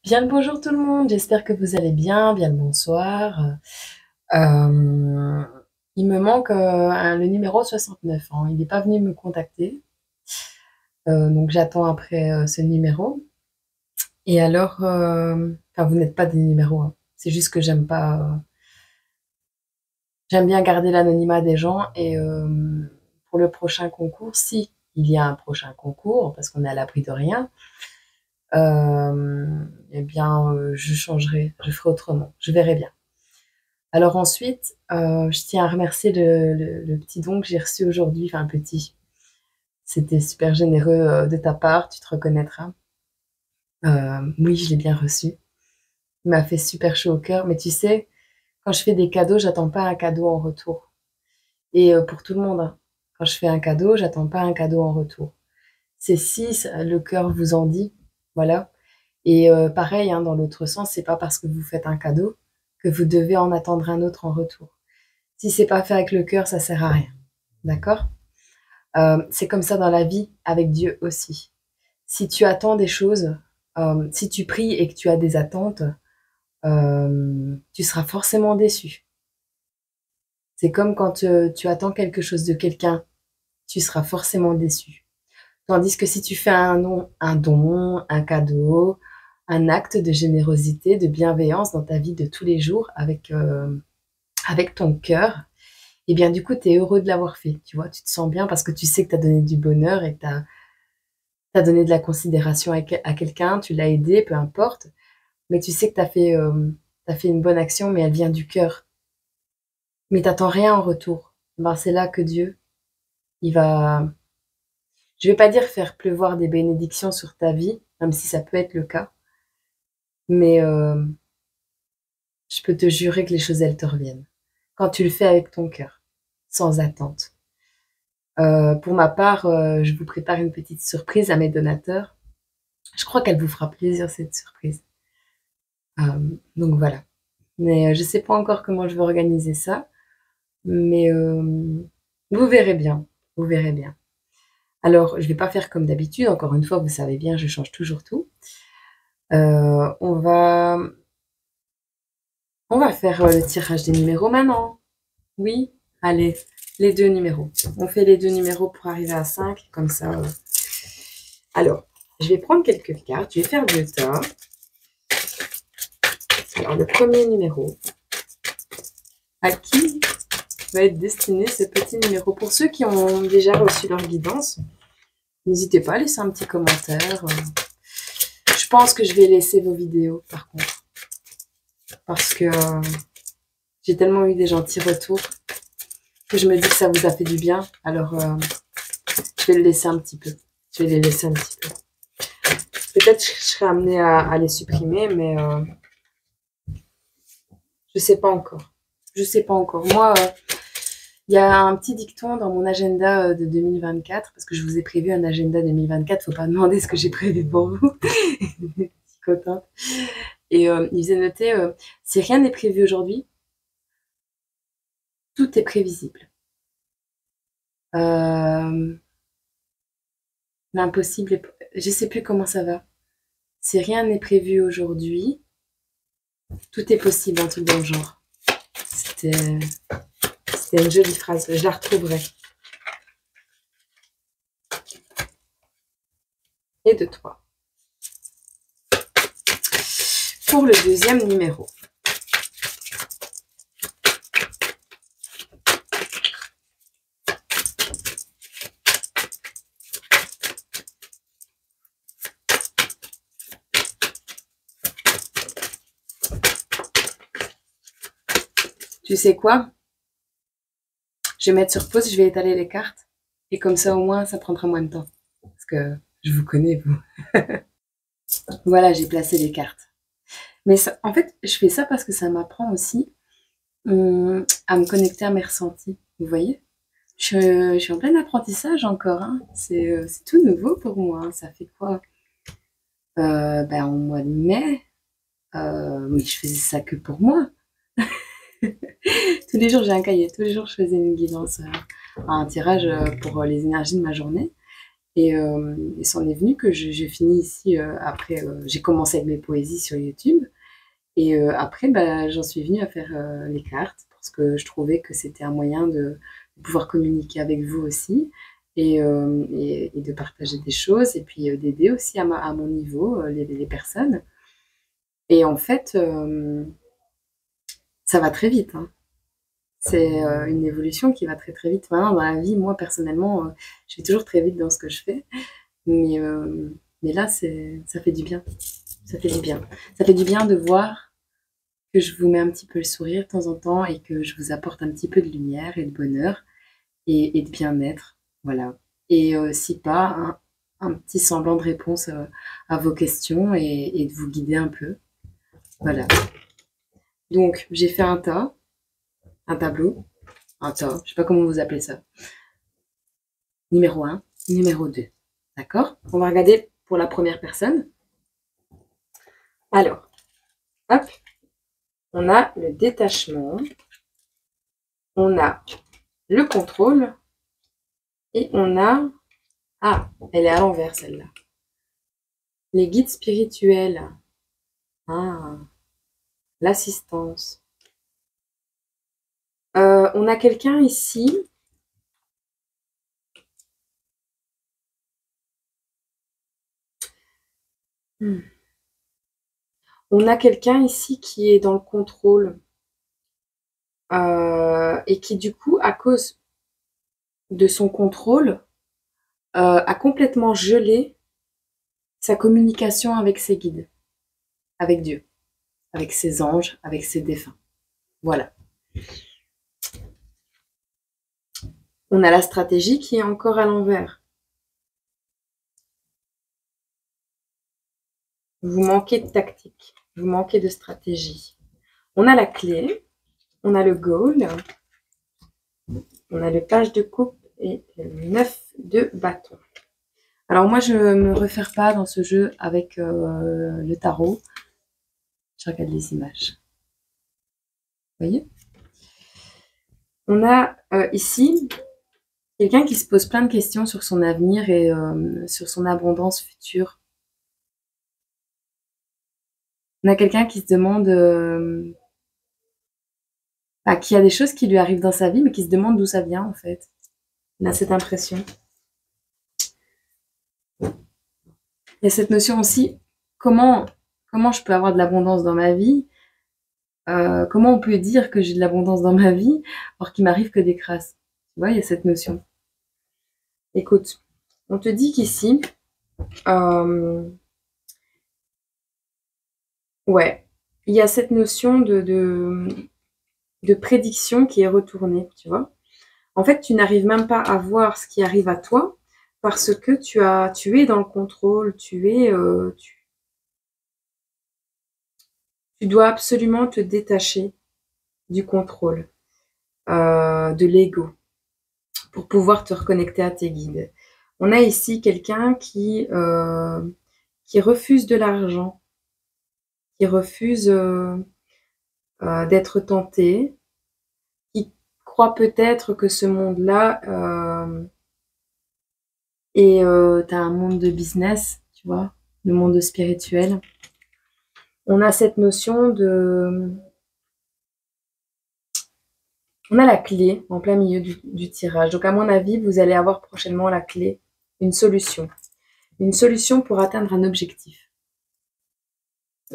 Bien le bonjour tout le monde, j'espère que vous allez bien, bien le bonsoir. Euh, il me manque le numéro 69, hein. Il n'est pas venu me contacter, donc j'attends après ce numéro. Et alors, enfin vous n'êtes pas des numéros, hein. C'est juste que j'aime pas, j'aime bien garder l'anonymat des gens et pour le prochain concours, si il y a un prochain concours, parce qu'on est à l'abri de rien, eh bien je changerai, je ferai autrement, je verrai bien. Alors ensuite, je tiens à remercier le petit don que j'ai reçu aujourd'hui, enfin petit, c'était super généreux de ta part, tu te reconnaîtras. Oui, je l'ai bien reçu. Il m'a fait super chaud au cœur, mais tu sais, quand je fais des cadeaux, j'attends pas un cadeau en retour. Et pour tout le monde, hein. Quand je fais un cadeau, j'attends pas un cadeau en retour. C'est si le cœur vous en dit, voilà. Et pareil, hein, dans l'autre sens, c'est pas parce que vous faites un cadeau que vous devez en attendre un autre en retour. Si c'est pas fait avec le cœur, ça sert à rien. D'accord? C'est comme ça dans la vie, avec Dieu aussi. Si tu attends des choses, si tu pries et que tu as des attentes, tu seras forcément déçu. C'est comme quand tu attends quelque chose de quelqu'un, tu seras forcément déçu. Tandis que si tu fais un don, un cadeau, un acte de générosité, de bienveillance dans ta vie de tous les jours avec ton cœur, et bien du coup, tu es heureux de l'avoir fait. Tu vois, tu te sens bien parce que tu sais que tu as donné du bonheur et que tu as donné de la considération à quelqu'un, tu l'as aidé, peu importe. Mais tu sais que t'as fait une bonne action, mais elle vient du cœur. Mais t'attends rien en retour. Ben, c'est là que Dieu, il va, je vais pas dire faire pleuvoir des bénédictions sur ta vie, même si ça peut être le cas. Mais je peux te jurer que les choses, elles te reviennent. Quand tu le fais avec ton cœur, sans attente. Pour ma part, je vous prépare une petite surprise à mes donateurs. Je crois qu'elle vous fera plaisir, cette surprise. Donc voilà. Mais je sais pas encore comment je vais organiser ça. Mais vous verrez bien. Vous verrez bien. Alors, je vais pas faire comme d'habitude. Encore une fois, vous savez bien, je change toujours tout. Euh, on va, on va faire le tirage des numéros maintenant. Oui, allez, les deux numéros. On fait les deux numéros pour arriver à 5, comme ça. Alors, je vais prendre quelques cartes. Je vais faire deux tas. Alors, le premier numéro. À qui va être destiné ce petit numéro? Pour ceux qui ont déjà reçu leur guidance, n'hésitez pas à laisser un petit commentaire. Je pense que je vais laisser vos vidéos, par contre. Parce que j'ai tellement eu des gentils retours que je me dis que ça vous a fait du bien. Alors, je vais le laisser un petit peu. Je vais les laisser un petit peu. Peut-être que je serai amenée à les supprimer, mais je sais pas encore. Je sais pas encore. Moi, il y a un petit dicton dans mon agenda de 2024, parce que je vous ai prévu un agenda 2024. Faut pas demander ce que j'ai prévu pour vous. Petit copain. Et il faisait noter, si rien n'est prévu aujourd'hui, tout est prévisible. L'impossible, je sais plus comment ça va. Si rien n'est prévu aujourd'hui, tout est possible, un truc dans le genre. C'était une jolie phrase, je la retrouverai. Et de toi. Pour le deuxième numéro. Tu sais quoi? Je vais mettre sur pause, je vais étaler les cartes. Et comme ça, au moins, ça prendra moins de temps. Parce que je vous connais, vous. Voilà, j'ai placé les cartes. Mais ça, en fait, je fais ça parce que ça m'apprend aussi à me connecter à mes ressentis. Vous voyez? Je suis en plein apprentissage encore, hein. C'est tout nouveau pour moi, hein. Ça fait quoi? Ben, au mois de mai, mais je faisais ça que pour moi. Tous les jours, j'ai un cahier. Tous les jours, je faisais une guidance, un tirage pour les énergies de ma journée. Et c'en est venu que j'ai fini ici, après, j'ai commencé avec mes poésies sur YouTube. Et après, bah, j'en suis venue à faire les cartes parce que je trouvais que c'était un moyen de pouvoir communiquer avec vous aussi et de partager des choses et puis d'aider aussi à mon niveau les personnes. Et en fait, ça va très vite, hein. C'est une évolution qui va très très vite. Maintenant, dans la vie, moi personnellement, je vais toujours très vite dans ce que je fais. Mais, euh, mais là, ça fait du bien. Ça fait du bien. Ça fait du bien de voir que je vous mets un petit peu le sourire de temps en temps et que je vous apporte un petit peu de lumière et de bonheur et de bien-être. Voilà. Et si pas, un petit semblant de réponse à vos questions et de vous guider un peu. Voilà. Donc, j'ai fait un tableau, un tas, je sais pas comment vous appelez ça. Numéro un, numéro 2. D'accord? On va regarder pour la première personne. Alors, hop, on a le détachement, on a le contrôle et on a... Ah, elle est à l'envers celle-là. Les guides spirituels. Ah, l'assistance. On a quelqu'un ici. On a quelqu'un ici qui est dans le contrôle et qui du coup, à cause de son contrôle, a complètement gelé sa communication avec ses guides, avec Dieu, avec ses anges, avec ses défunts. Voilà. On a la stratégie qui est encore à l'envers. Vous manquez de tactique, vous manquez de stratégie. On a la clé, on a le goal, on a le page de coupe et le 9 de bâton. Alors moi, je ne me réfère pas dans ce jeu avec le tarot. Je regarde les images. Vous voyez? On a ici quelqu'un qui se pose plein de questions sur son avenir et sur son abondance future. On a quelqu'un qui se demande... qui a des choses qui lui arrivent dans sa vie, mais qui se demande d'où ça vient, en fait. On a cette impression. Il y a cette notion aussi, comment je peux avoir de l'abondance dans ma vie, comment on peut dire que j'ai de l'abondance dans ma vie, alors qu'il m'arrive que des crasses. Tu vois, il y a cette notion. Écoute, on te dit qu'ici, ouais, il y a cette notion de prédiction qui est retournée, tu vois. En fait, tu n'arrives même pas à voir ce qui arrive à toi parce que tu es dans le contrôle, tu dois absolument te détacher du contrôle, de l'ego, pour pouvoir te reconnecter à tes guides. On a ici quelqu'un qui refuse de l'argent, qui refuse d'être tenté, qui croit peut-être que ce monde-là est un monde de business, tu vois, le monde spirituel. On a cette notion de... On a la clé en plein milieu du tirage. Donc à mon avis, vous allez avoir prochainement la clé, une solution. Une solution pour atteindre un objectif.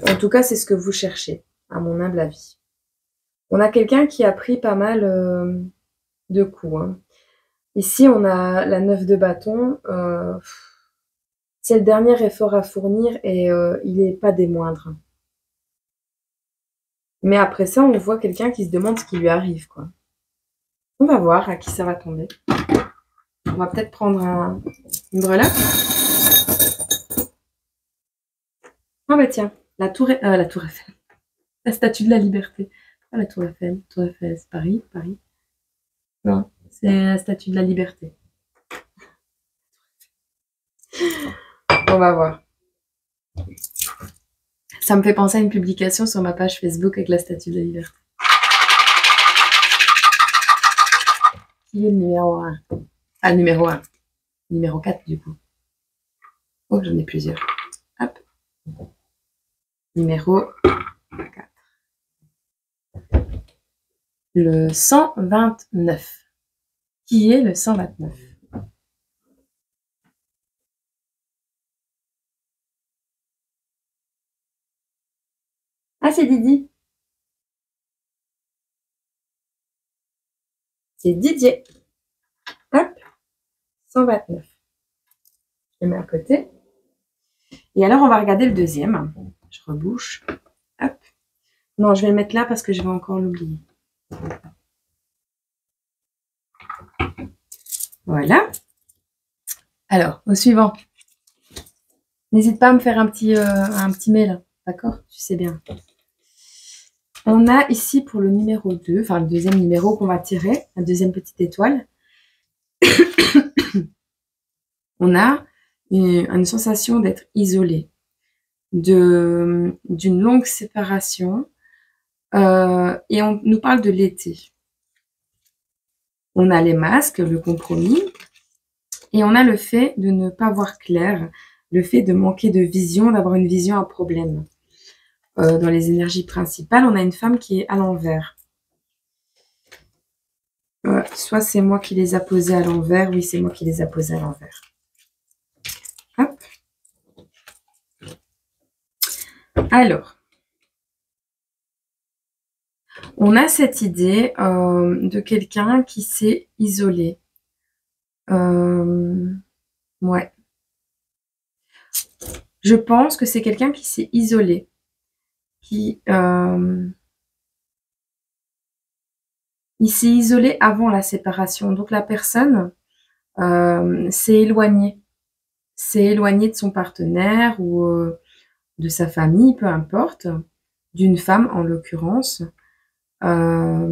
En tout cas, c'est ce que vous cherchez, à mon humble avis. On a quelqu'un qui a pris pas mal de coups, hein. Ici, on a la 9 de bâton. C'est le dernier effort à fournir et il n'est pas des moindres. Mais après ça, on voit quelqu'un qui se demande ce qui lui arrive, quoi. On va voir à qui ça va tomber. On va peut-être prendre une breloque. Ah bah tiens, la tour Eiffel. La statue de la liberté. Ah, la tour Eiffel. Tour Eiffel, c'est Paris, Paris. Non, c'est la statue de la liberté. On va voir. Ça me fait penser à une publication sur ma page Facebook avec la statue de la liberté. Qui est le numéro 1? Ah, le numéro 1. Numéro 4, du coup. Oh, j'en ai plusieurs. Hop. Numéro 4. Le 129. Qui est le 129? Ah, c'est Didi. C'est Didier. Hop. 129. Je le mets à côté. Et alors, on va regarder le deuxième. Je rebouche. Hop. Non, je vais le mettre là parce que je vais encore l'oublier. Voilà. Alors, au suivant. N'hésite pas à me faire un petit mail. D'accord? Tu sais bien. On a ici pour le numéro 2, enfin le deuxième numéro qu'on va tirer, la deuxième petite étoile. On a une sensation d'être isolé, d'une longue séparation, et on nous parle de l'été. On a les masques, le compromis, et on a le fait de ne pas voir clair, le fait de manquer de vision, d'avoir une vision à problème. Dans les énergies principales, on a une femme qui est à l'envers. Soit c'est moi qui les a posées à l'envers, oui, c'est moi qui les a posées à l'envers. Hop. Alors, on a cette idée de quelqu'un qui s'est isolé. Ouais. Je pense que c'est quelqu'un qui s'est isolé. Il s'est isolé avant la séparation. Donc la personne s'est éloignée. S'est éloignée de son partenaire ou de sa famille, peu importe. D'une femme en l'occurrence. Ah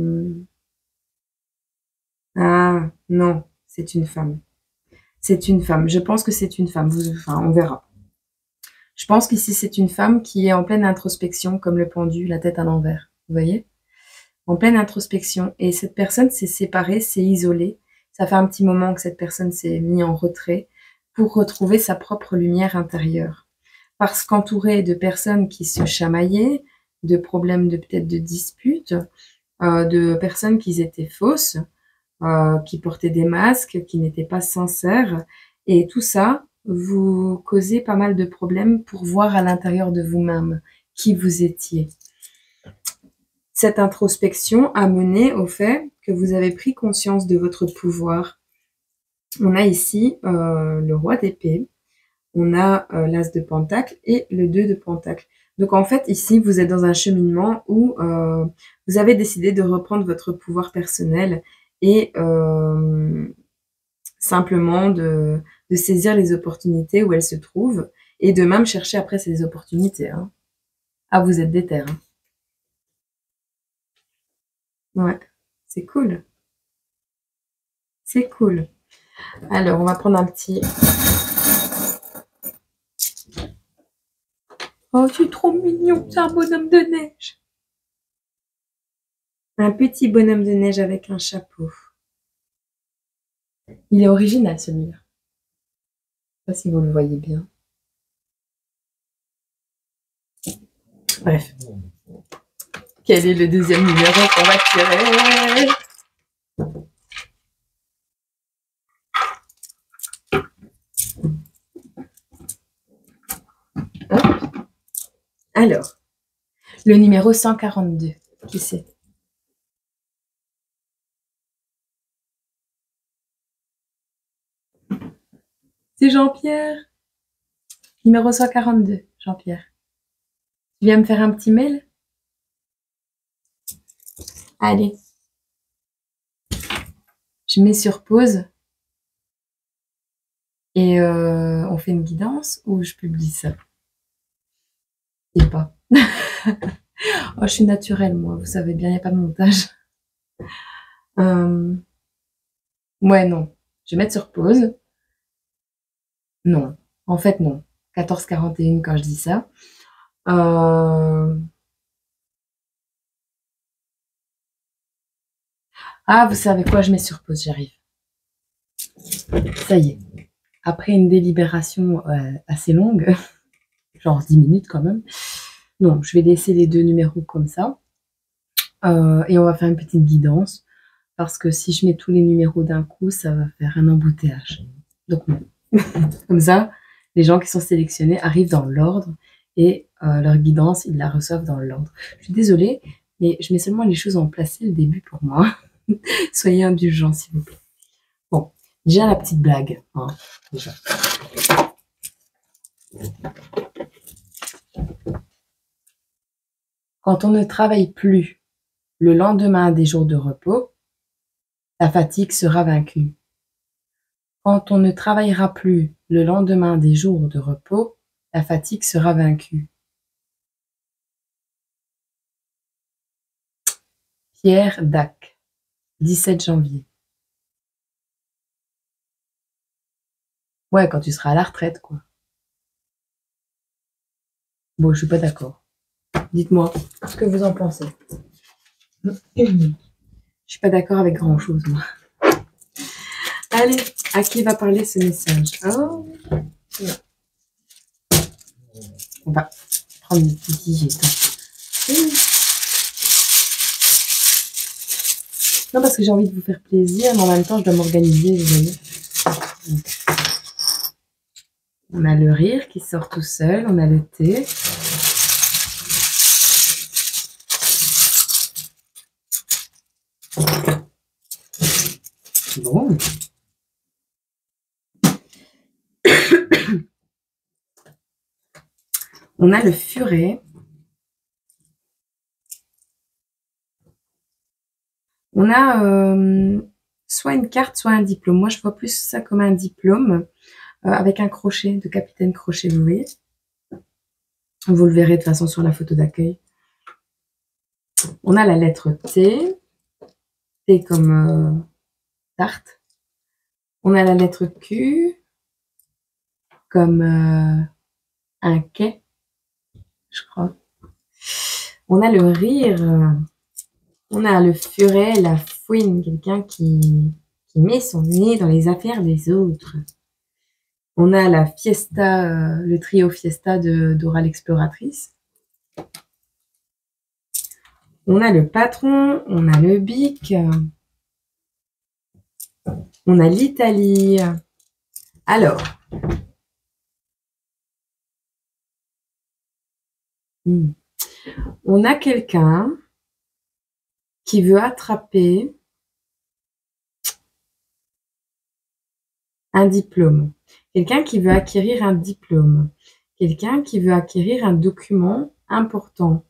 non, c'est une femme. C'est une femme. Je pense que c'est une femme. Enfin, on verra. Je pense qu'ici, c'est une femme qui est en pleine introspection, comme le pendu, la tête à l'envers. Vous voyez? En pleine introspection. Et cette personne s'est séparée, s'est isolée. Ça fait un petit moment que cette personne s'est mise en retrait pour retrouver sa propre lumière intérieure. Parce qu'entourée de personnes qui se chamaillaient, de problèmes peut-être de disputes, de personnes qui étaient fausses, qui portaient des masques, qui n'étaient pas sincères. Et tout ça vous causez pas mal de problèmes pour voir à l'intérieur de vous-même qui vous étiez. Cette introspection a mené au fait que vous avez pris conscience de votre pouvoir. On a ici le roi d'épée, on a l'as de pentacle et le 2 de pentacle. Donc en fait, ici, vous êtes dans un cheminement où vous avez décidé de reprendre votre pouvoir personnel et simplement de saisir les opportunités où elles se trouvent et de même chercher après ces opportunités. Hein. Ah, vous êtes déter. Hein. Ouais, c'est cool. C'est cool. Alors, on va prendre un petit... Oh, c'est trop mignon, c'est un bonhomme de neige. Un petit bonhomme de neige avec un chapeau. Il est original, celui-là. Je sais pas si vous le voyez bien. Bref. Quel est le deuxième numéro qu'on va tirer? Hop. Alors, le numéro 142, qui c'est? C'est Jean-Pierre. Numéro 142, Jean-Pierre. Tu viens me faire un petit mail? Allez. Je mets sur pause. Et on fait une guidance ou je publie ça? Je sais pas. Oh, je suis naturelle, moi. Vous savez bien, il n'y a pas de montage. Ouais, non. Je vais mettre sur pause. Non. En fait, non. 14h41 quand je dis ça. Ah, vous savez quoi? Je mets sur pause, j'arrive. Ça y est. après une délibération assez longue, genre 10 minutes quand même, non, je vais laisser les 2 numéros comme ça. Et on va faire une petite guidance, parce que si je mets tous les numéros d'un coup, ça va faire un embouteillage. Donc non. Comme ça, les gens qui sont sélectionnés arrivent dans l'ordre et leur guidance, ils la reçoivent dans l'ordre. Je suis désolée, mais je mets seulement les choses en place, c'est le début pour moi. Soyez indulgents, s'il vous plaît. Bon, déjà la petite blague. Hein, déjà. Quand on ne travaille plus le lendemain des jours de repos, la fatigue sera vaincue. Quand on ne travaillera plus le lendemain des jours de repos, la fatigue sera vaincue. Pierre Dac, 17 janvier. Ouais, quand tu seras à la retraite, quoi. Bon, je suis pas d'accord. Dites-moi ce que vous en pensez. Je suis pas d'accord avec grand-chose, moi. Allez, à qui va parler ce message? Oh, on va prendre une petite digite. Non, parce que j'ai envie de vous faire plaisir, mais en même temps, je dois m'organiser, vous voyez. Donc, on a le rire qui sort tout seul, on a le thé. Bon. On a le furet. On a soit une carte, soit un diplôme. Moi, je vois plus ça comme un diplôme avec un crochet, de capitaine crochet, vous voyez. Vous le verrez de toute façon sur la photo d'accueil. On a la lettre T. T comme tarte. On a la lettre Q comme un quai, je crois. On a le rire. On a le furet, la fouine, quelqu'un qui met son nez dans les affaires des autres. On a la fiesta, le trio fiesta d'Oral Exploratrice. On a le patron, on a le bic, on a l'Italie. Alors, on a quelqu'un qui veut attraper un diplôme. Quelqu'un qui veut acquérir un diplôme. Quelqu'un qui veut acquérir un document important.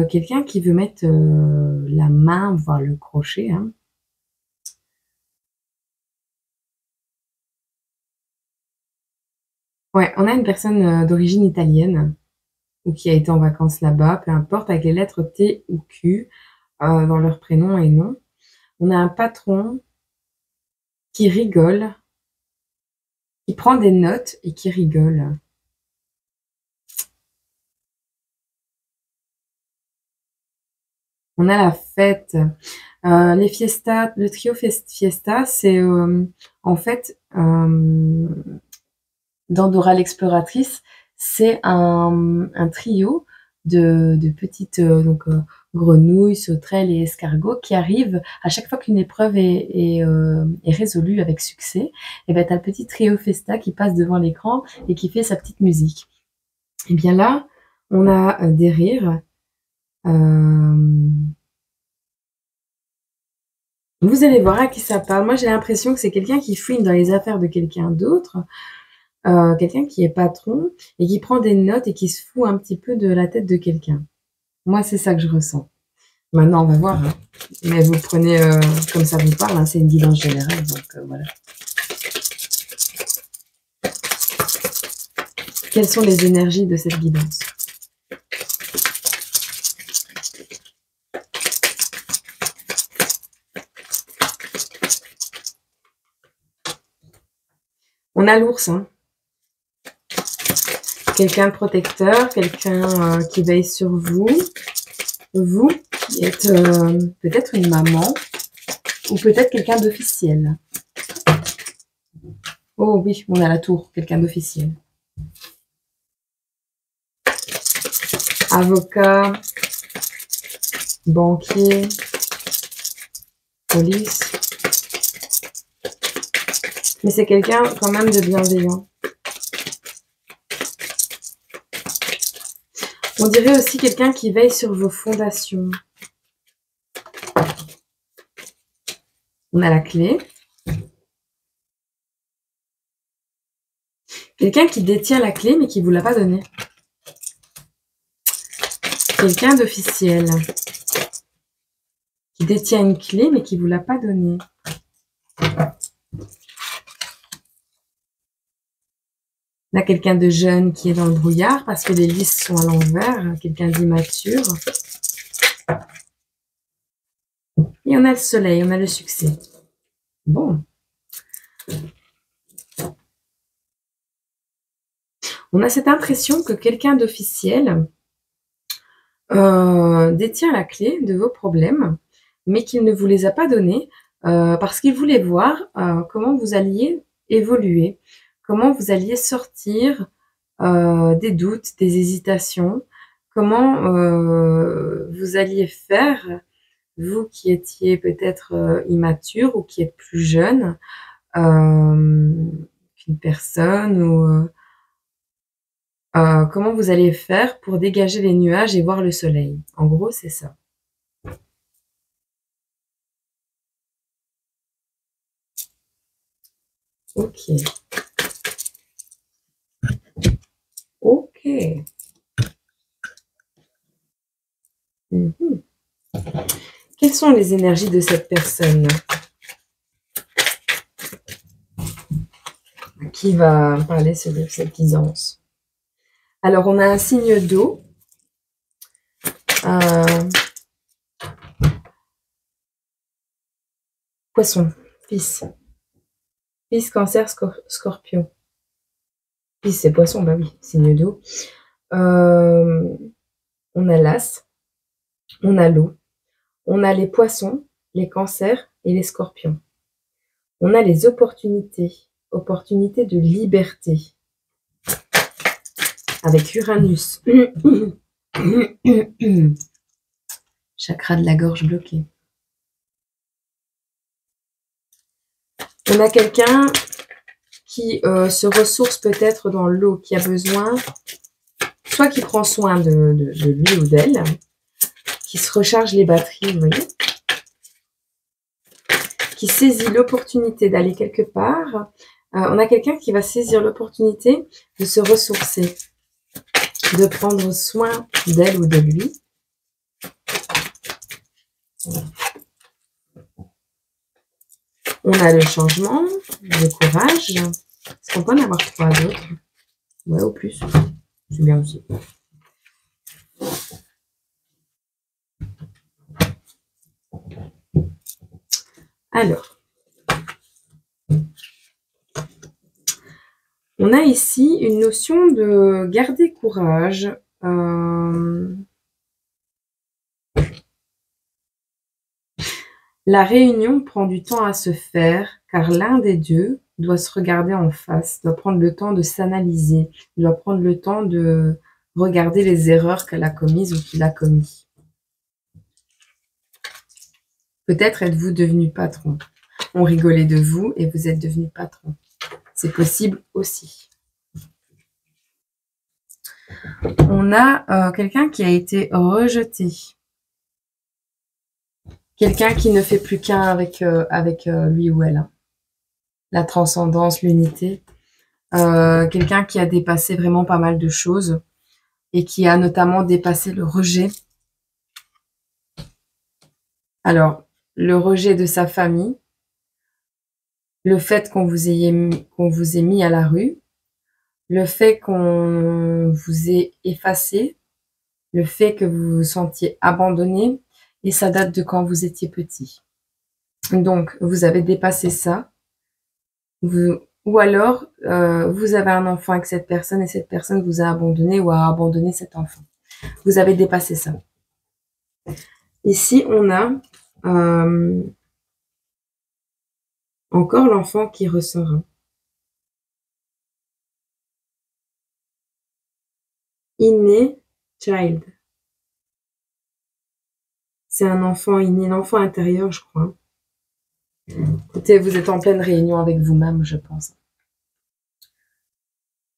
Quelqu'un qui veut mettre la main, voire le crochet. Hein. Ouais, on a une personne d'origine italienne ou qui a été en vacances là-bas, peu importe, avec les lettres T ou Q dans leur prénom et nom. On a un patron qui rigole, qui prend des notes et qui rigole. On a la fête. Les fiestas, le trio fiesta, c'est en fait dans Dora l'exploratrice, c'est un trio de petites grenouilles, sauterelles et escargots qui arrivent à chaque fois qu'une épreuve est résolue avec succès. Et ben, tu as le petit trio Festa qui passe devant l'écran et qui fait sa petite musique. Et bien là, on a des rires. Vous allez voir à qui ça parle. Moi, j'ai l'impression que c'est quelqu'un qui fouine dans les affaires de quelqu'un d'autre. Quelqu'un qui est patron et qui prend des notes et qui se fout un petit peu de la tête de quelqu'un. Moi, c'est ça que je ressens. Maintenant, on va voir. Hein. Mais vous prenez comme ça vous parle. Hein, c'est une guidance générale. Donc, voilà. Quelles sont les énergies de cette guidance? On a l'ours. Hein. Quelqu'un de protecteur, quelqu'un qui veille sur vous. Vous qui êtes peut-être une maman ou peut-être quelqu'un d'officiel. Oh oui, on a la tour, quelqu'un d'officiel. Avocat, banquier, police. Mais c'est quelqu'un quand même de bienveillant. On dirait aussi quelqu'un qui veille sur vos fondations. On a la clé. Quelqu'un qui détient la clé mais qui ne vous l'a pas donnée. Quelqu'un d'officiel. Qui détient une clé mais qui ne vous l'a pas donnée. On a quelqu'un de jeune qui est dans le brouillard parce que les listes sont à l'envers. Quelqu'un d'immature. Et on a le soleil, on a le succès. Bon. On a cette impression que quelqu'un d'officiel détient la clé de vos problèmes, mais qu'il ne vous les a pas donnés parce qu'il voulait voir comment vous alliez évoluer, comment vous alliez sortir des doutes, des hésitations, comment vous alliez faire, vous qui étiez peut-être immature ou qui êtes plus jeune qu'une personne ou comment vous allez faire pour dégager les nuages et voir le soleil. En gros, c'est ça. Ok. Ok. Mhm. Quelles sont les énergies de cette personne qui va parler de cette guidance? Alors, on a un signe d'eau. Poisson, Fils. Fils, Cancer, Scorpion. Fils, c'est Poisson, bah oui, signe d'eau. On a l'As, on a l'eau, on a les Poissons, les Cancers et les Scorpions. On a les opportunités de liberté. Avec Uranus. Chakra de la gorge bloqué. On a quelqu'un qui se ressource peut-être dans l'eau, qui a besoin, soit qui prend soin de lui ou d'elle, qui se recharge les batteries, vous voyez, qui saisit l'opportunité d'aller quelque part. On a quelqu'un qui va saisir l'opportunité de se ressourcer, de prendre soin d'elle ou de lui. On a le changement, le courage. Est-ce qu'on peut en avoir 3 d'autres? Ouais, au plus. C'est bien aussi. Alors, on a ici une notion de garder courage. La réunion prend du temps à se faire car l'un des deux doit se regarder en face, doit prendre le temps de s'analyser, doit prendre le temps de regarder les erreurs qu'elle a commises ou qu'il a commis. Peut-être êtes-vous devenu patron. On rigolait de vous et vous êtes devenu patron. C'est possible aussi. On a quelqu'un qui a été rejeté. Quelqu'un qui ne fait plus qu'un avec lui ou elle. La transcendance, l'unité. Quelqu'un qui a dépassé vraiment pas mal de choses et qui a notamment dépassé le rejet. Alors, le rejet de sa famille, le fait qu'on vous ait mis à la rue, le fait qu'on vous ait effacé, le fait que vous vous sentiez abandonné, et ça date de quand vous étiez petit. Donc, vous avez dépassé ça. Ou alors, vous avez un enfant avec cette personne et cette personne vous a abandonné ou a abandonné cet enfant. Vous avez dépassé ça. Ici, on a encore l'enfant qui ressort. Inné child. C'est un enfant inné, l'enfant intérieur, je crois. Écoutez, vous êtes en pleine réunion avec vous-même, je pense.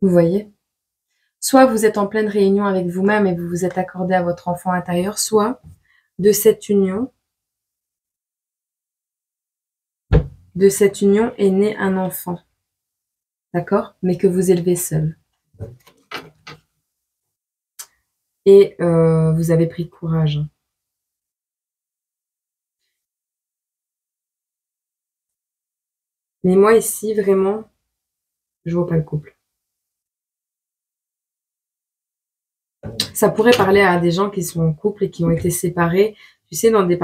Vous voyez? Soit vous êtes en pleine réunion avec vous-même et vous vous êtes accordé à votre enfant intérieur, soit de cette union est né un enfant. D'accord? Mais que vous élevez seul. Et vous avez pris courage. Mais moi ici, vraiment, je vois pas le couple. Ça pourrait parler à des gens qui sont en couple et qui ont été séparés, tu sais, dans des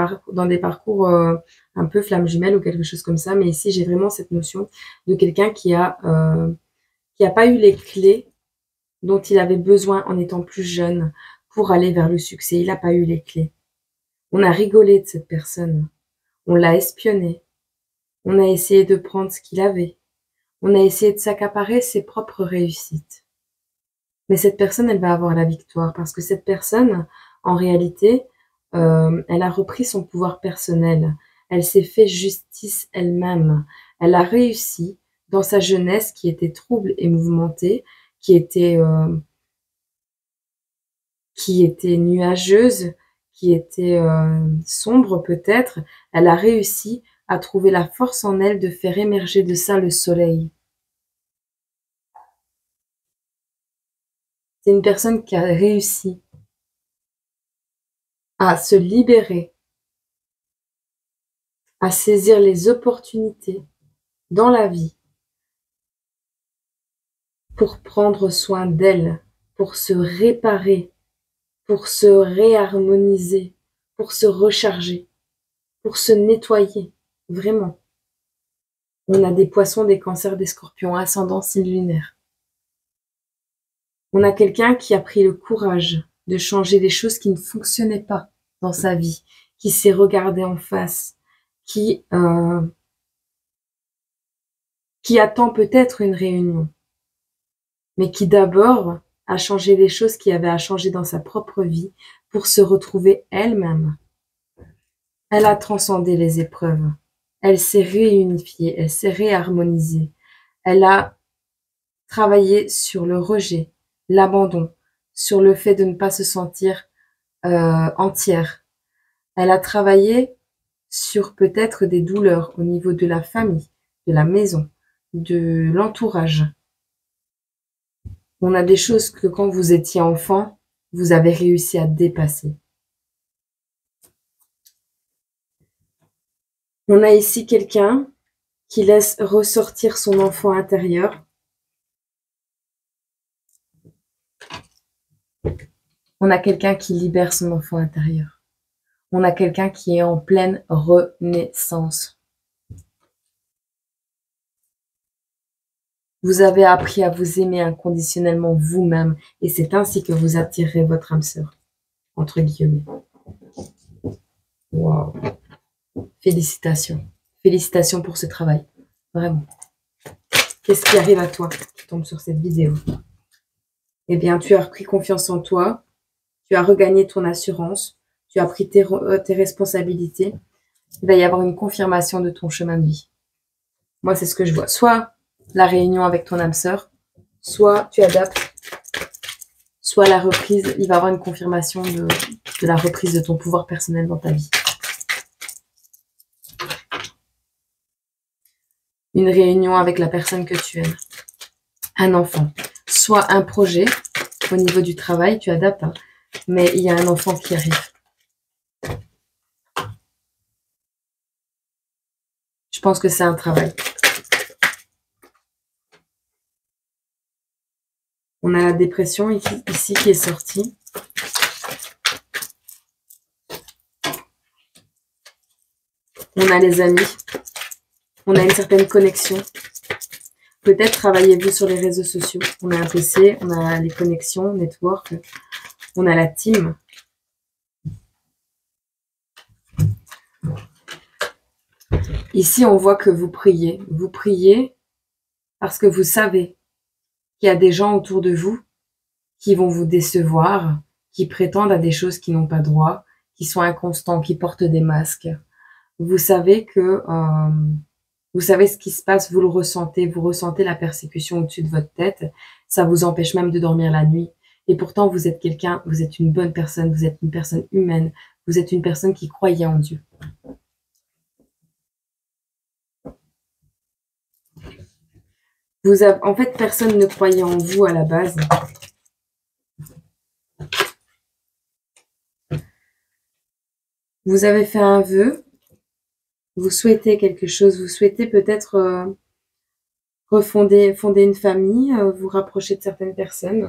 parcours un peu flamme jumelle ou quelque chose comme ça. Mais ici, j'ai vraiment cette notion de quelqu'un qui a pas eu les clés dont il avait besoin en étant plus jeune pour aller vers le succès. Il n'a pas eu les clés. On a rigolé de cette personne. On l'a espionné. On a essayé de prendre ce qu'il avait. On a essayé de s'accaparer ses propres réussites. Mais cette personne, elle va avoir la victoire parce que cette personne, en réalité, elle a repris son pouvoir personnel. Elle s'est fait justice elle-même. Elle a réussi dans sa jeunesse qui était trouble et mouvementée, qui était nuageuse, qui était sombre peut-être. Elle a réussi à trouver la force en elle de faire émerger de ça le soleil. C'est une personne qui a réussi à se libérer, à saisir les opportunités dans la vie pour prendre soin d'elle, pour se réparer, pour se réharmoniser, pour se recharger, pour se nettoyer. Vraiment. On a des poissons, des cancers, des scorpions, ascendant signe lunaire. On a quelqu'un qui a pris le courage de changer des choses qui ne fonctionnaient pas dans sa vie, qui s'est regardé en face, qui attend peut-être une réunion, mais qui d'abord a changé les choses qui avaient à changer dans sa propre vie pour se retrouver elle-même. Elle a transcendé les épreuves. Elle s'est réunifiée, elle s'est réharmonisée. Elle a travaillé sur le rejet, l'abandon, sur le fait de ne pas se sentir entière. Elle a travaillé sur peut-être des douleurs au niveau de la famille, de la maison, de l'entourage. On a des choses que quand vous étiez enfant, vous avez réussi à dépasser. On a ici quelqu'un qui laisse ressortir son enfant intérieur. On a quelqu'un qui libère son enfant intérieur. On a quelqu'un qui est en pleine renaissance. Vous avez appris à vous aimer inconditionnellement vous-même et c'est ainsi que vous attirez votre âme sœur, entre guillemets. Waouh. Félicitations. Félicitations pour ce travail. Vraiment. Qu'est-ce qui arrive à toi qui tombe sur cette vidéo? Eh bien, tu as repris confiance en toi, tu as regagné ton assurance, tu as pris tes responsabilités. Il va y avoir une confirmation de ton chemin de vie. Moi, c'est ce que je vois. Soit la réunion avec ton âme sœur, soit tu adaptes, soit la reprise. Il va y avoir une confirmation de la reprise de ton pouvoir personnel dans ta vie. Une réunion avec la personne que tu aimes. Un enfant. Soit un projet. Au niveau du travail, tu adaptes. Hein, mais il y a un enfant qui arrive. Je pense que c'est un travail. On a la dépression ici qui est sortie. On a les amis. On a une certaine connexion. Peut-être travaillez-vous sur les réseaux sociaux. On a un PC, on a les connexions, network. On a la team. Ici, on voit que vous priez. Vous priez parce que vous savez qu'il y a des gens autour de vous qui vont vous décevoir, qui prétendent à des choses qui n'ont pas droit, qui sont inconstants, qui portent des masques. Vous savez que vous savez ce qui se passe, vous le ressentez, vous ressentez la persécution au-dessus de votre tête, ça vous empêche même de dormir la nuit. Et pourtant, vous êtes quelqu'un, vous êtes une bonne personne, vous êtes une personne humaine, vous êtes une personne qui croyait en Dieu. Vous avez, en fait, personne ne croyait en vous à la base. Vous avez fait un vœu, vous souhaitez quelque chose, vous souhaitez peut-être fonder une famille, vous rapprocher de certaines personnes.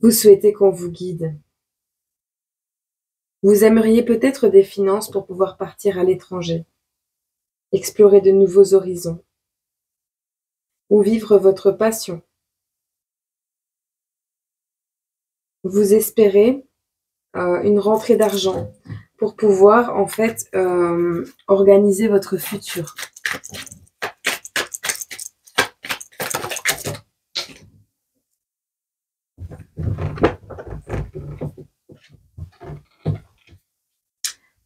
Vous souhaitez qu'on vous guide. Vous aimeriez peut-être des finances pour pouvoir partir à l'étranger, explorer de nouveaux horizons, ou vivre votre passion. Vous espérez une rentrée d'argent pour pouvoir en fait organiser votre futur.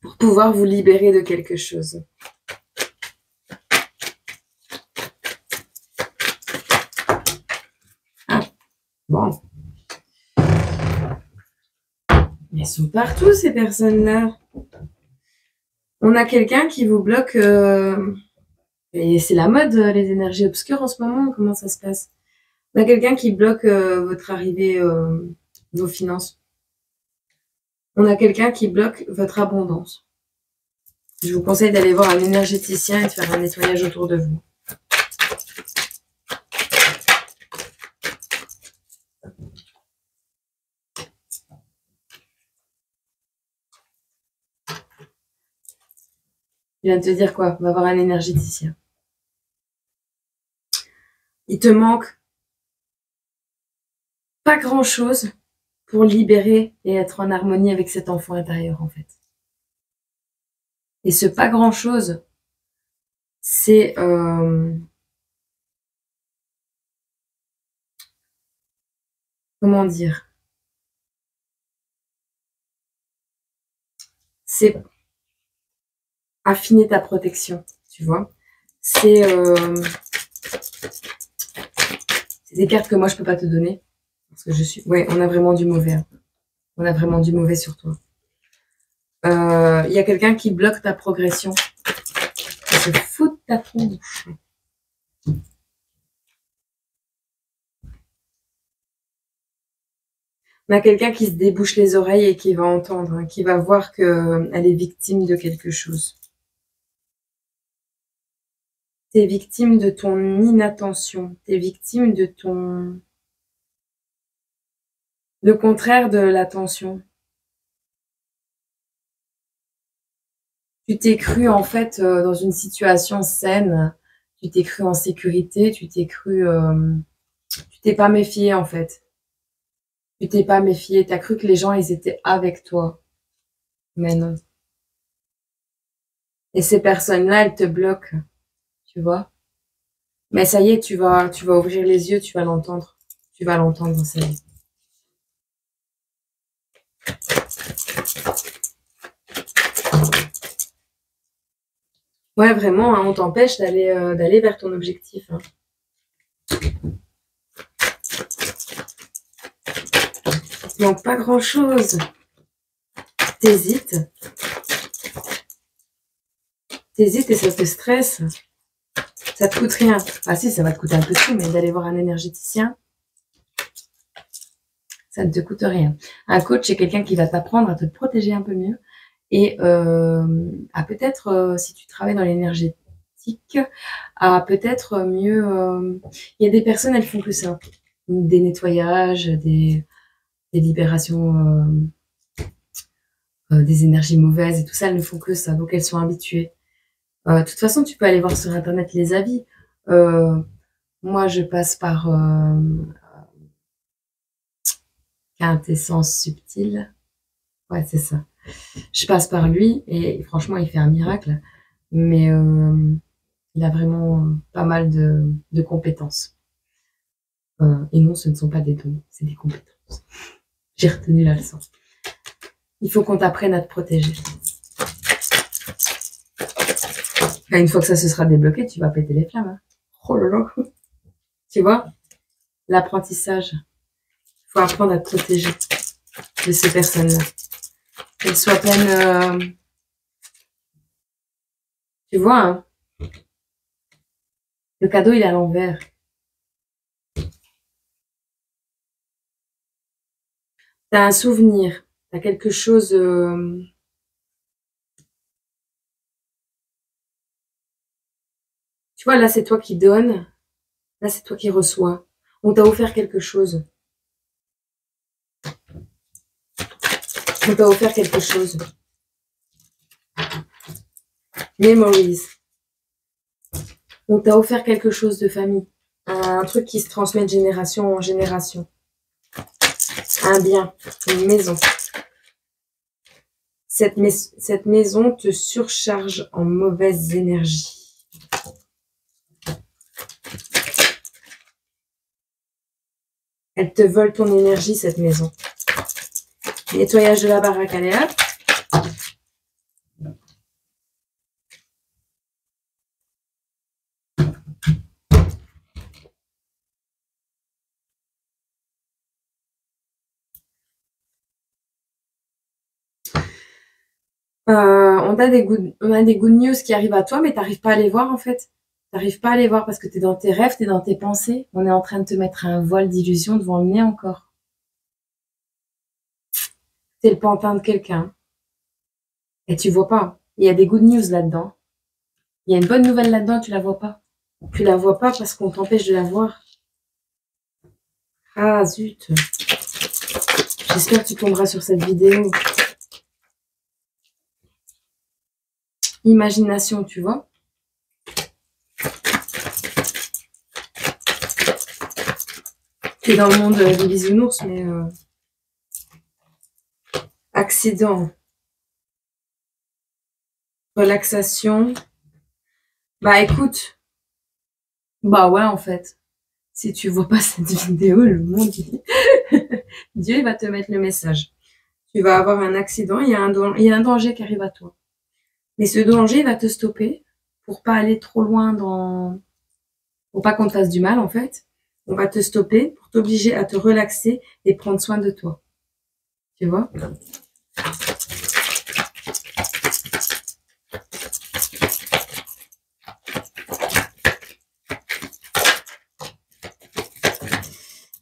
Pour pouvoir vous libérer de quelque chose. Ah, bon. Mais elles sont partout, ces personnes-là. On a quelqu'un qui vous bloque... et c'est la mode, les énergies obscures en ce moment. Comment ça se passe? On a quelqu'un qui bloque votre arrivée, vos finances. On a quelqu'un qui bloque votre abondance. Je vous conseille d'aller voir un énergéticien et de faire un nettoyage autour de vous. Il vient de te dire quoi? Va voir un énergéticien. Il te manque pas grand-chose pour libérer et être en harmonie avec cet enfant intérieur, en fait. Et ce pas grand-chose, c'est... comment dire? C'est affiner ta protection, tu vois. C'est des cartes que moi, je peux pas te donner. Parce que je suis... Ouais, on a vraiment du mauvais. Hein. On a vraiment du mauvais sur toi. Il y a quelqu'un qui bloque ta progression. Qui se fout de ta tronche. On a quelqu'un qui se débouche les oreilles et qui va entendre, hein, qui va voir qu'elle est victime de quelque chose. T'es victime de ton inattention. T'es victime de ton... le contraire de l'attention. Tu t'es cru en fait dans une situation saine, tu t'es cru en sécurité, tu t'es cru, tu t'es pas méfié en fait. Tu t'es pas méfié, t'as cru que les gens ils étaient avec toi, mais non. Et ces personnes-là, elles te bloquent, tu vois. Mais ça y est, tu vas ouvrir les yeux, tu vas l'entendre dans sa vie. Ouais, vraiment, hein, on t'empêche d'aller vers ton objectif. Hein. Il manque pas grand-chose. T'hésites. T'hésites et ça te stresse. Ça te coûte rien. Ah si, ça va te coûter un peu de sous, mais d'aller voir un énergéticien, ça ne te coûte rien. Un coach, c'est quelqu'un qui va t'apprendre à te protéger un peu mieux et à peut-être, si tu travailles dans l'énergétique, à peut-être mieux... il y a des personnes, elles font que ça. Des nettoyages, des libérations des énergies mauvaises et tout ça, elles ne font que ça. Donc, elles sont habituées. De toute façon, tu peux aller voir sur Internet les avis. Moi, je passe par quintessence subtile. Ouais, c'est ça. Je passe par lui et franchement, il fait un miracle. Mais il a vraiment pas mal de compétences. Et non, ce ne sont pas des dons, c'est des compétences. J'ai retenu la leçon. Il faut qu'on t'apprenne à te protéger. Une fois que ça se sera débloqué, tu vas péter les flammes. Hein. Oh là là. Tu vois, l'apprentissage. Il faut apprendre à te protéger de ces personnes-là. Qu'elles soient pleines... Tu vois, hein, le cadeau, il est à l'envers. T'as un souvenir, t'as quelque chose... Tu vois, là, c'est toi qui donnes. Là, c'est toi qui reçois. On t'a offert quelque chose. On t'a offert quelque chose. Memories. On t'a offert quelque chose de famille. Un truc qui se transmet de génération en génération. Un bien, une maison. Cette maison te surcharge en mauvaise énergie. Elle te vole ton énergie, cette maison. Nettoyage de la baraque, allez hop. On a des good news qui arrivent à toi, mais t'arrives pas à les voir en fait. T'arrives pas à les voir parce que t'es dans tes rêves, t'es dans tes pensées. On est en train de te mettre un voile d'illusion devant le nez encore. T'es le pantin de quelqu'un. Et tu vois pas. Il y a des good news là-dedans. Il y a une bonne nouvelle là-dedans, tu la vois pas. Tu la vois pas parce qu'on t'empêche de la voir. Ah zut. J'espère que tu tomberas sur cette vidéo. Imagination, tu vois. T'es dans le monde des bisounours, mais accident, relaxation. Bah écoute, bah ouais en fait. Si tu vois pas cette vidéo, le monde, Dieu il va te mettre le message. Tu vas avoir un accident, il y a un danger qui arrive à toi. Mais ce danger va te stopper pour pas aller trop loin pour pas qu'on te fasse du mal en fait. On va te stopper pour t'obliger à te relaxer et prendre soin de toi. Tu vois?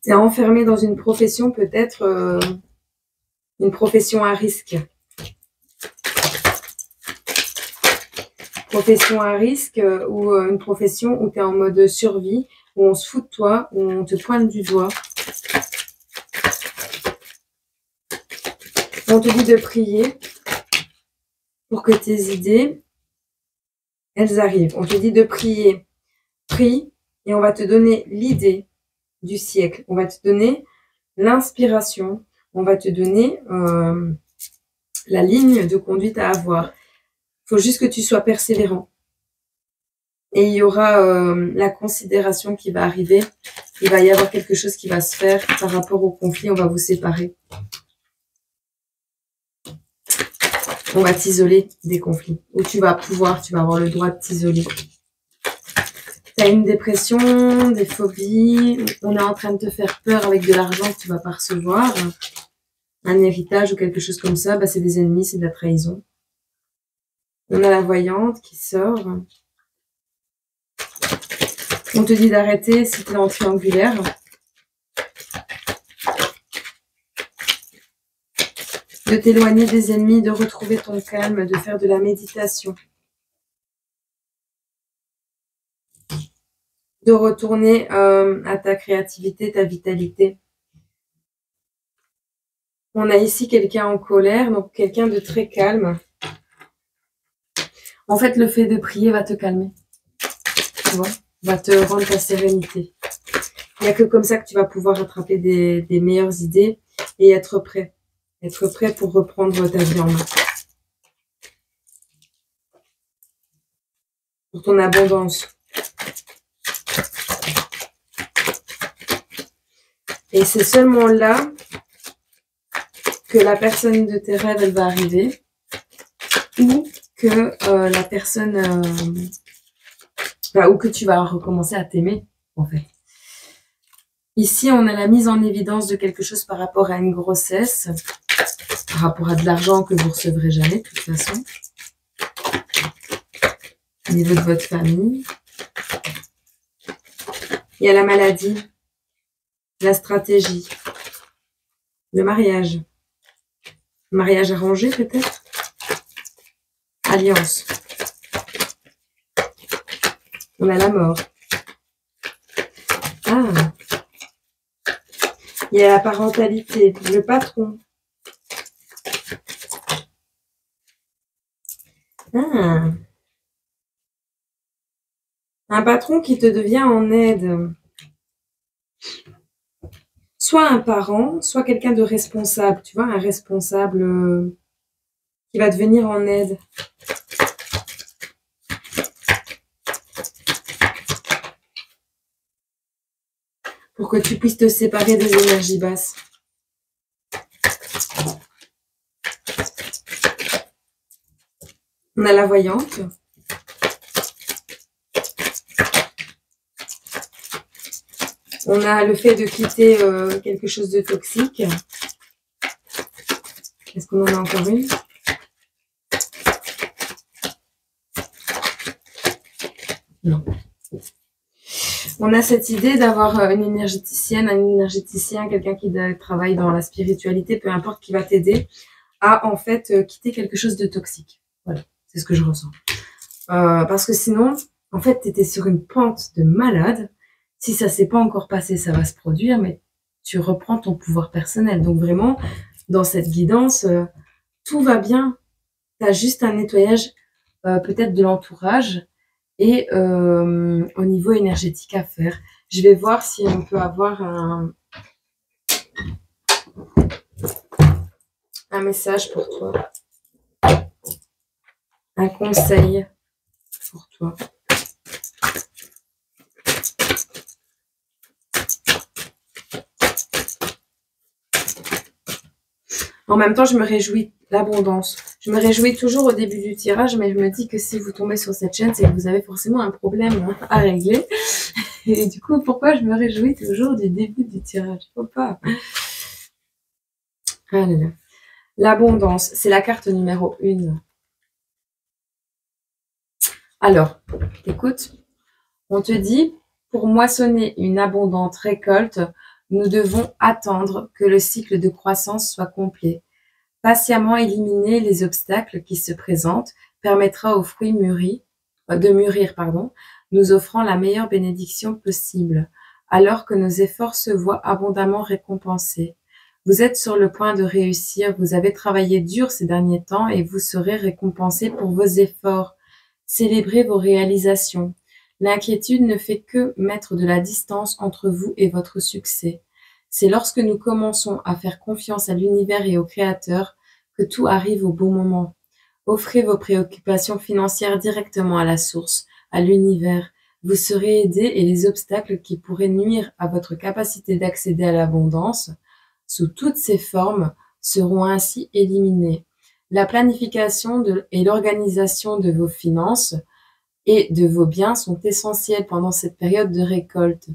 T'es enfermé dans une profession peut-être une profession à risque. Profession à risque ou une profession où tu es en mode survie, où on se fout de toi, où on te pointe du doigt. On te dit de prier pour que tes idées, elles arrivent. On te dit de prier. Prie et on va te donner l'idée du siècle. On va te donner l'inspiration. On va te donner la ligne de conduite à avoir. Il faut juste que tu sois persévérant. Et il y aura la considération qui va arriver. Il va y avoir quelque chose qui va se faire par rapport au conflit. On va vous séparer. On va t'isoler des conflits. Ou tu vas avoir le droit de t'isoler. Tu as une dépression, des phobies. On est en train de te faire peur avec de l'argent que tu vas pas recevoir. Un héritage ou quelque chose comme ça. Bah, c'est des ennemis, c'est de la trahison. On a la voyante qui sort. On te dit d'arrêter si tu es en triangulaire. De t'éloigner des ennemis, de retrouver ton calme, de faire de la méditation. De retourner à ta créativité, ta vitalité. On a ici quelqu'un en colère, donc quelqu'un de très calme. En fait, le fait de prier va te calmer. Tu vois ? va te rendre ta sérénité. Il n'y a que comme ça que tu vas pouvoir attraper des meilleures idées et être prêt. Être prêt pour reprendre ta vie en main. Pour ton abondance. Et c'est seulement là que la personne de tes rêves, elle va arriver. Ou que la personne... ou que tu vas recommencer à t'aimer, en fait. Ici, on a la mise en évidence de quelque chose par rapport à une grossesse, par rapport à de l'argent que vous recevrez jamais, de toute façon. Au niveau de votre famille. Il y a la maladie, la stratégie, le mariage. Mariage arrangé, peut-être. Alliance. On a la mort. Ah. Il y a la parentalité, le patron. Ah. Un patron qui te devient en aide. Soit un parent, soit quelqu'un de responsable. Tu vois, un responsable qui va te venir en aide. Pour que tu puisses te séparer des énergies basses. On a la voyante. On a le fait de quitter quelque chose de toxique. Est-ce qu'on en a encore une? Non. On a cette idée d'avoir une énergéticienne, un énergéticien, quelqu'un qui travaille dans la spiritualité, peu importe, qui va t'aider à en fait quitter quelque chose de toxique. Voilà, c'est ce que je ressens. Parce que sinon, en fait, tu étais sur une pente de malade. Si ça s'est pas encore passé, ça va se produire, mais tu reprends ton pouvoir personnel. Donc vraiment, dans cette guidance, tout va bien. Tu as juste un nettoyage peut-être de l'entourage et au niveau énergétique à faire. Je vais voir si on peut avoir un message pour toi. Un conseil pour toi. En même temps, je me réjouis de l'abondance. Je me réjouis toujours au début du tirage, mais je me dis que si vous tombez sur cette chaîne, c'est que vous avez forcément un problème à régler. Et du coup, pourquoi je me réjouis toujours du début du tirage? Faut pas. Ah là là. L'abondance, c'est la carte numéro 1. Alors, écoute, on te dit, pour moissonner une abondante récolte, nous devons attendre que le cycle de croissance soit complet. Patiemment éliminer les obstacles qui se présentent permettra aux fruits de mûrir, nous offrant la meilleure bénédiction possible, alors que nos efforts se voient abondamment récompensés. Vous êtes sur le point de réussir, vous avez travaillé dur ces derniers temps et vous serez récompensé pour vos efforts. Célébrez vos réalisations. L'inquiétude ne fait que mettre de la distance entre vous et votre succès. C'est lorsque nous commençons à faire confiance à l'univers et au Créateur que tout arrive au bon moment. Offrez vos préoccupations financières directement à la source, à l'univers. Vous serez aidé et les obstacles qui pourraient nuire à votre capacité d'accéder à l'abondance, sous toutes ses formes, seront ainsi éliminés. La planification et l'organisation de vos finances et de vos biens sont essentielles pendant cette période de récolte.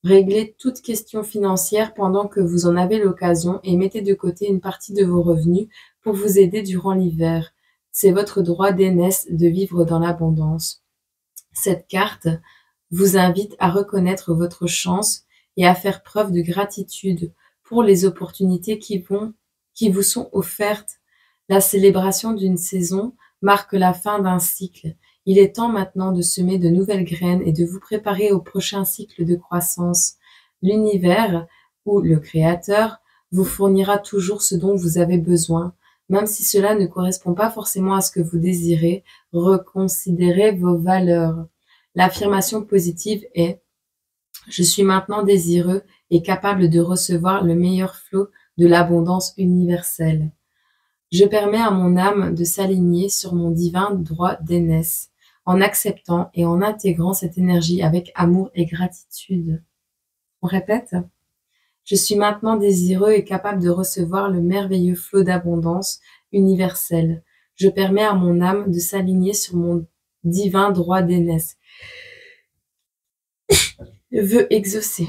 Réglez toute question financière pendant que vous en avez l'occasion et mettez de côté une partie de vos revenus pour vous aider durant l'hiver. C'est votre droit d'aînesse de vivre dans l'abondance. Cette carte vous invite à reconnaître votre chance et à faire preuve de gratitude pour les opportunités qui vous sont offertes. La célébration d'une saison marque la fin d'un cycle. Il est temps maintenant de semer de nouvelles graines et de vous préparer au prochain cycle de croissance. L'univers, ou le Créateur, vous fournira toujours ce dont vous avez besoin. Même si cela ne correspond pas forcément à ce que vous désirez, reconsidérez vos valeurs. L'affirmation positive est: je suis maintenant désireux et capable de recevoir le meilleur flot de l'abondance universelle. Je permets à mon âme de s'aligner sur mon divin droit d'aînesse, en acceptant et en intégrant cette énergie avec amour et gratitude. On répète? Je suis maintenant désireux et capable de recevoir le merveilleux flot d'abondance universelle. Je permets à mon âme de s'aligner sur mon divin droit d'aînesse. Vœu exaucé.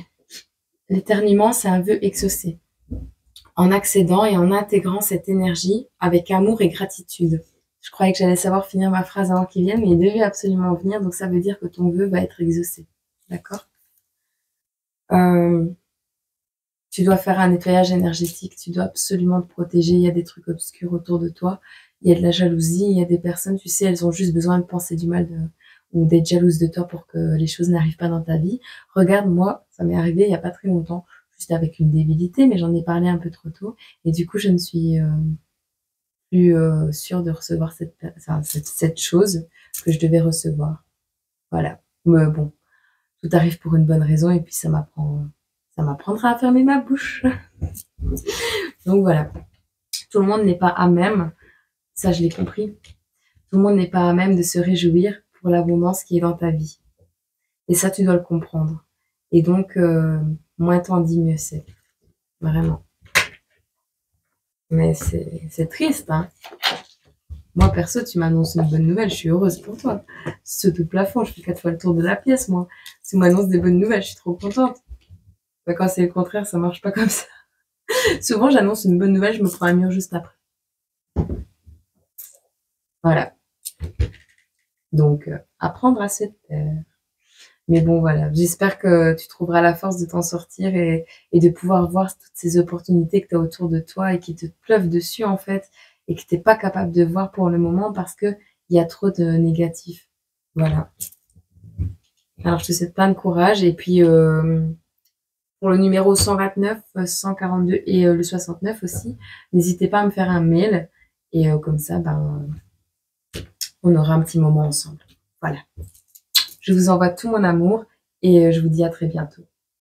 L'éternuement, c'est un vœu exaucé. En accédant et en intégrant cette énergie avec amour et gratitude. Je croyais que j'allais savoir finir ma phrase avant qu'il vienne, mais il devait absolument venir, donc ça veut dire que ton vœu va être exaucé. D'accord? Tu dois faire un nettoyage énergétique, tu dois absolument te protéger, il y a des trucs obscurs autour de toi, il y a de la jalousie, il y a des personnes, tu sais, elles ont juste besoin de penser du mal ou d'être jalouses de toi pour que les choses n'arrivent pas dans ta vie. Regarde, moi, ça m'est arrivé il y a pas très longtemps, juste avec une débilité, mais j'en ai parlé un peu trop tôt, et du coup, je ne suis plus sûre de recevoir cette chose que je devais recevoir. Voilà. Mais bon, tout arrive pour une bonne raison, et puis ça m'apprendra à fermer ma bouche. Donc voilà. Tout le monde n'est pas à même, ça je l'ai compris, tout le monde n'est pas à même de se réjouir pour l'abondance qui est dans ta vie. Et ça, tu dois le comprendre. Et donc, moins t'en dis, mieux c'est. Vraiment. Mais c'est triste, hein. Moi, perso, tu m'annonces une bonne nouvelle, je suis heureuse pour toi. Je saute au plafond, je fais 4 fois le tour de la pièce, moi. Tu m'annonces des bonnes nouvelles, je suis trop contente. Bah, quand c'est le contraire, ça marche pas comme ça. Souvent, j'annonce une bonne nouvelle, je me prends un mur juste après. Voilà. Donc, apprendre à se taire. Mais bon, voilà. J'espère que tu trouveras la force de t'en sortir et de pouvoir voir toutes ces opportunités que tu as autour de toi et qui te pleuvent dessus, en fait, et que t'es pas capable de voir pour le moment parce que il y a trop de négatifs. Voilà. Alors, je te souhaite plein de courage. Et puis, pour le numéro 129, 142 et le 69 aussi, n'hésitez pas à me faire un mail. Et comme ça, on aura un petit moment ensemble. Voilà. Je vous envoie tout mon amour et je vous dis à très bientôt.